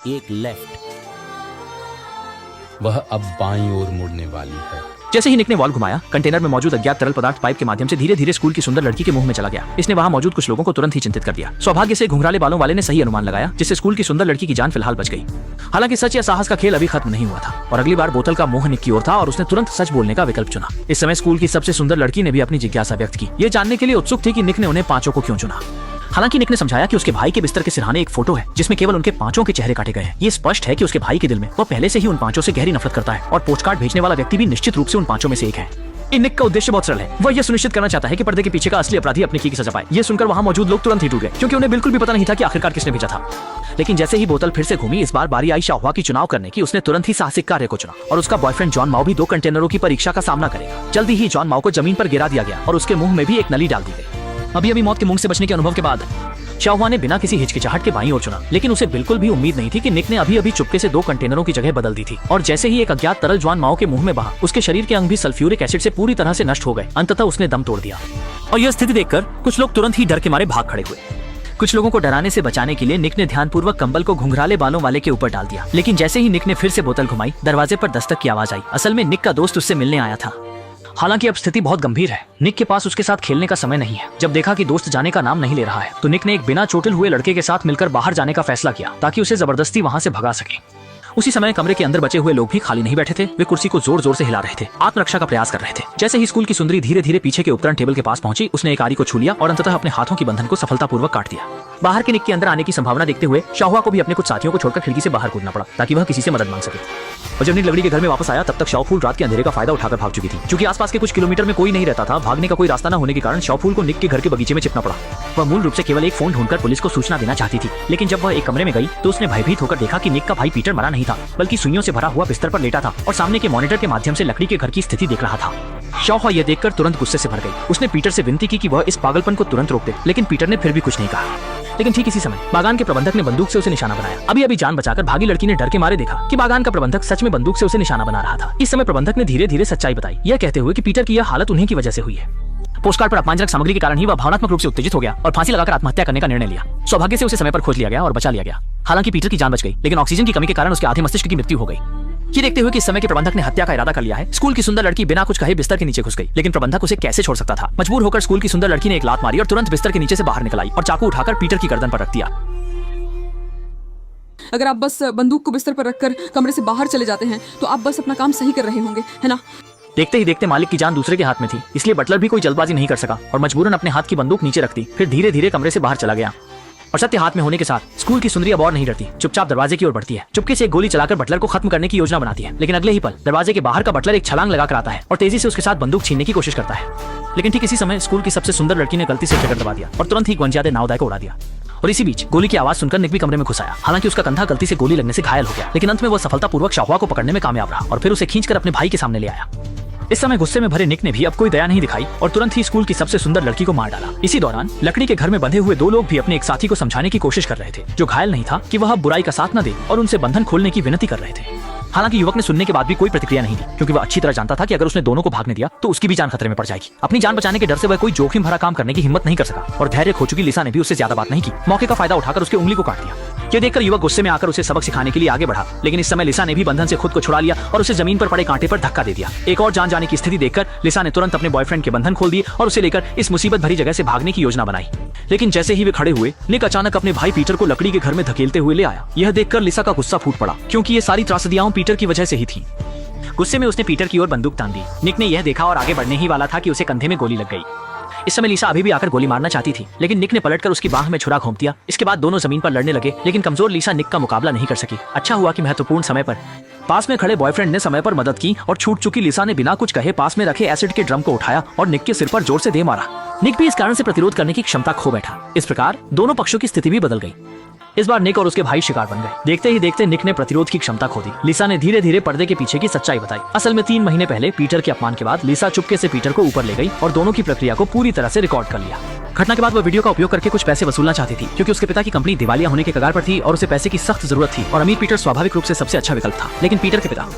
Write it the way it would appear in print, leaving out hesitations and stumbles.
एक लेफ्ट। वह अब बाईं ओर मुड़ने वाली है। जैसे ही निक ने वॉल घुमाया, कंटेनर में मौजूद अज्ञात तरल पदार्थ पाइप के माध्यम से धीरे धीरे स्कूल की सुंदर लड़की के मुंह में चला गया। इसने वहां मौजूद कुछ लोगों को तुरंत ही चिंतित कर दिया। सौभाग्य से घुंघराले बालों वाले ने सही अनुमान लगाया, जिससे स्कूल की सुंदर लड़की की जान फिलहाल बच गई। हालांकि सच या साहस का खेल अभी खत्म नहीं हुआ था और अगली बार बोतल का मुंह निक की ओर था और उसने तुरंत सच बोलने का विकल्प चुना। इस समय स्कूल की सबसे सुंदर लड़की ने भी अपनी जिज्ञासा व्यक्त की। ये जानने के लिए उत्सुक थी कि निक ने उन्हें पांचों को क्यों चुना। हालांकि निक ने समझाया कि उसके भाई के बिस्तर के सिरहाने एक फोटो है जिसमें केवल उनके पांचों के चेहरे काटे गए हैं। ये स्पष्ट है कि उसके भाई के दिल में वह पहले से ही उन पांचों से गहरी नफरत करता है और पोस्टकार्ड भेजने वाला व्यक्ति भी निश्चित रूप से उन पांचों में से एक है। इन निक का उद्देश्य बहुत सरल है। वह यह सुनिश्चित करना चाहता है कि पर्दे के पीछे का असली अपराधी अपनी की सजा पाए। ये सुनकर वहां मौजूद लोग तुरंत ही टूट गए, क्योंकि उन्हें बिल्कुल भी पता नहीं था कि आखिरकार किसने भेजा था। लेकिन जैसे ही बोतल फिर से घूमी, इस बार बारी आई शाहुआ की चुनाव करने की। उसने तुरंत ही साहसिक कार्य को चुना और उसका बॉयफ्रेंड जॉन माओ भी 2 कंटेनरों की परीक्षा का सामना करेगा। जल्दी ही जॉन माओ को जमीन पर गिरा दिया गया और उसके मुंह में भी एक नली डाल दी गई। अभी मौत के मुंह से बचने के अनुभव के बाद शाहुआ ने बिना किसी हिचकिचाहट के बाईं ओर चुना, लेकिन उसे बिल्कुल भी उम्मीद नहीं थी कि निक ने अभी चुपके से 2 कंटेनरों की जगह बदल दी थी। और जैसे ही एक अज्ञात तरल जॉन माओ के मुंह में बहा, उसके शरीर के अंग भी सल्फ्यूरिक एसिड से पूरी तरह से नष्ट हो गए। अंततः उसने दम तोड़ दिया और यह स्थिति देखकर कुछ लोग तुरंत ही डर के मारे भाग खड़े हुए। कुछ लोगों को डराने से बचाने के लिए निक ने ध्यानपूर्वक कंबल को घुंघराले बालों वाले के ऊपर डाल दिया। लेकिन जैसे ही निक ने फिर से बोतल घुमाई, दरवाजे पर दस्तक की आवाज आई। असल में निक का दोस्त उससे मिलने आया था। हालांकि अब स्थिति बहुत गंभीर है। निक के पास उसके साथ खेलने का समय नहीं है। जब देखा कि दोस्त जाने का नाम नहीं ले रहा है, तो निक ने एक बिना चोटिल हुए लड़के के साथ मिलकर बाहर जाने का फैसला किया ताकि उसे जबरदस्ती वहां से भगा सके। उसी समय कमरे के अंदर बचे हुए लोग भी खाली नहीं बैठे थे। वे कुर्सी को जोर जोर से हिला रहे थे, आत्मरक्षा का प्रयास कर रहे थे। जैसे ही स्कूल की सुंदरी धीरे धीरे पीछे के उपकरण टेबल के पास पहुंची, उसने एक आरी को छू लिया और अंततः अपने हाथों की बंधन को सफलतापूर्वक काट दिया। बाहर के निक के अंदर आने की संभावना देखते हुए शाहुआ को भी अपने कुछ साथियों को छोड़कर खिड़की से बाहर कूदना पड़ा ताकि वह किसी से मदद मांग सके। और जब निक लकड़ी के घर में वापस आया, तब तक शाओफूल रात के अंधेरे का फायदा उठाकर भाग चुकी थी। क्योंकि आसपास के कुछ किलोमीटर में कोई नहीं रहता था, भागने का कोई रास्ता न होने के कारण शाओफूल को निक के घर के बगीचे में छिपना पड़ा। वह मूल रूप से केवल एक फोन ढूंढकर पुलिस को सूचना देना चाहती थी। लेकिन जब वह एक कमरे में गई, तो उसने भयभीत होकर देखा कि निक का भाई पीटर मरा नहीं था, बल्कि सुइयों से भरा हुआ बिस्तर पर लेटा था और सामने के मॉनिटर के माध्यम से लकड़ी के घर की स्थिति देख रहा था। शाहुआ यह देखकर तुरंत गुस्से से भर गई। उसने पीटर से विनती की कि वह इस पागलपन को तुरंत रोक दे, लेकिन पीटर ने फिर भी कुछ नहीं कहा। लेकिन ठीक इसी समय बागान के प्रबंधक ने बंदूक से उसे निशाना बनाया। अभी जान बचाकर भागी लड़की ने डर के मारे देखा कि बागान का प्रबंधक सच में बंदूक से उसे निशाना बना रहा था। इस समय प्रबंधक ने धीरे धीरे सच्चाई बताई, यह कहते हुए कि पीटर की यह हालत उन्हीं की वजह से हुई है। पोस्टकार्ड पर अपमानजनक सामग्री के कारण ही वह भावनात्मक रूप से उत्तेजित हो गया और फांसी लगाकर आत्महत्या करने का निर्णय लिया। सौभाग्य से उसे समय पर खोज लिया गया और बचा लिया गया। हालांकि पीटर की जान बच गई, लेकिन ऑक्सीजन की कमी के कारण उसके आधे मस्तिष्क की मृत्यु हो गई। ये देखते हुए कि इस समय के प्रबंधक ने हत्या का इरादा कर लिया है, स्कूल की सुंदर लड़की बिना कुछ कहे बिस्तर के नीचे घुस गई। लेकिन प्रबंधक उसे कैसे छोड़ सकता था। मजबूर होकर स्कूल की सुंदर लड़की ने एक लात मारी और तुरंत बिस्तर के नीचे से बाहर निकल आई और चाकू उठाकर पीटर की गर्दन पर रख दिया। अगर आप बस बंदूक को बिस्तर पर रखकर कमरे से बाहर चले जाते हैं, तो आप बस अपना काम सही कर रहे होंगे, है ना? देखते ही देखते मालिक की जान दूसरे के हाथ में थी, इसलिए बटलर भी कोई जल्दबाजी नहीं कर सका और मजबूरन अपने हाथ की बंदूक नीचे रख दी। फिर धीरे धीरे कमरे से बाहर चला गया और सत्य हाथ में होने के साथ स्कूल की सुंदरी अब और नहीं डरती। चुपचाप दरवाजे की ओर बढ़ती है, चुपके से एक गोली चलाकर बटलर को खत्म करने की योजना बनाती है। लेकिन अगले ही पल दरवाजे के बाहर का बटलर एक छलांग लगाकर आता है और तेजी से उसके साथ बंदूक छीनने की कोशिश करता है। लेकिन ठीक इसी समय स्कूल की सबसे सुंदर लड़की ने गलती से ट्रिगर दबा दिया और तुरंत ही गंजादे नावदाय को उड़ा दिया। और इसी बीच गोली की आवाज सुनकर निक भी कमरे में घुस आया। हालांकि उसका कंधा गलती से गोली लगने से घायल हो गया, लेकिन अंत में वह सफलतापूर्वक शाहुआ को पकड़ने में कामयाब रहा और फिर उसे खींचकर अपने भाई के सामने ले आया। इस समय गुस्से में भरे निक ने भी अब कोई दया नहीं दिखाई और तुरंत ही स्कूल की सबसे सुंदर लड़की को मार डाला। इसी दौरान लकड़ी के घर में बंधे हुए 2 लोग भी अपने एक साथी को समझाने की कोशिश कर रहे थे, जो घायल नहीं था, कि वह बुराई का साथ न दे और उनसे बंधन खोलने की विनती कर रहे थे। हालांकि युवक ने सुनने के बाद भी कोई प्रतिक्रिया नहीं दी, क्योंकि वह अच्छी तरह जानता था कि अगर उसने दोनों को भागने दिया तो उसकी भी जान खतरे में पड़ जाएगी। अपनी जान बचाने के डर से वह कोई जोखिम भरा काम करने की हिम्मत नहीं कर सका और धैर्य खो चुकी लिसा ने भी उससे ज्यादा बात नहीं की। मौके का फायदा उठाकर उसके उंगली को काट दिया। ये देखकर युवक गुस्से में आकर उसे सबक सिखाने के लिए आगे बढ़ा, लेकिन इस समय लिसा ने भी बंधन से खुद को छुड़ा लिया और उसे जमीन पर पड़े कांटे पर धक्का दे दिया। एक और जान जाने की स्थिति देखकर लिसा ने तुरंत अपने बॉयफ्रेंड के बंधन खोल दिए और उसे लेकर इस मुसीबत भरी जगह से भागने की योजना बनाई। लेकिन जैसे ही वे खड़े हुए, निक अचानक अपने भाई पीटर को लकड़ी के घर में धकेलते हुए ले आया। यह देखकर लिसा का गुस्सा फूट पड़ा, क्योंकि ये सारी त्रासदियां पीटर की वजह से ही थी। गुस्से में उसने पीटर की ओर बंदूक तान दी। निक ने यह देखा और आगे बढ़ने ही वाला था कि उसे कंधे में गोली लग गई। इस समय लिसा अभी भी आकर गोली मारना चाहती थी, लेकिन निक ने पलटकर उसकी बाह में छुरा घोंप दिया। इसके बाद दोनों जमीन पर लड़ने लगे, लेकिन कमजोर लिसा निक का मुकाबला नहीं कर सकी। अच्छा हुआ कि महत्वपूर्ण समय पर पास में खड़े बॉयफ्रेंड ने समय पर मदद की और छूट चुकी लिसा ने बिना कुछ कहे पास में रखे एसिड के ड्रम को उठाया और निक के सिर पर जोर से दे मारा। निक भी इस कारण से प्रतिरोध करने की क्षमता खो बैठा। इस प्रकार दोनों पक्षों की स्थिति भी बदल गई। इस बार निक और उसके भाई शिकार बन गए। देखते ही देखते निक ने प्रतिरोध की क्षमता खो दी। लिसा ने धीरे धीरे पर्दे के पीछे की सच्चाई बताई। असल में 3 महीने पहले पीटर के अपमान के बाद लिसा चुपके से पीटर को ऊपर ले गई और दोनों की प्रक्रिया को पूरी तरह से रिकॉर्ड कर लिया। घटना के बाद वह वीडियो का उपयोग करके कुछ पैसे वसूलना चाहती थी, क्योंकि उसके पिता की कंपनी दिवालिया होने के कगार पर थी और उसे पैसे की सख्त जरूरत थी और अमीर पीटर स्वाभाविक रूप से सबसे अच्छा विकल्प था। लेकिन पीटर के पिता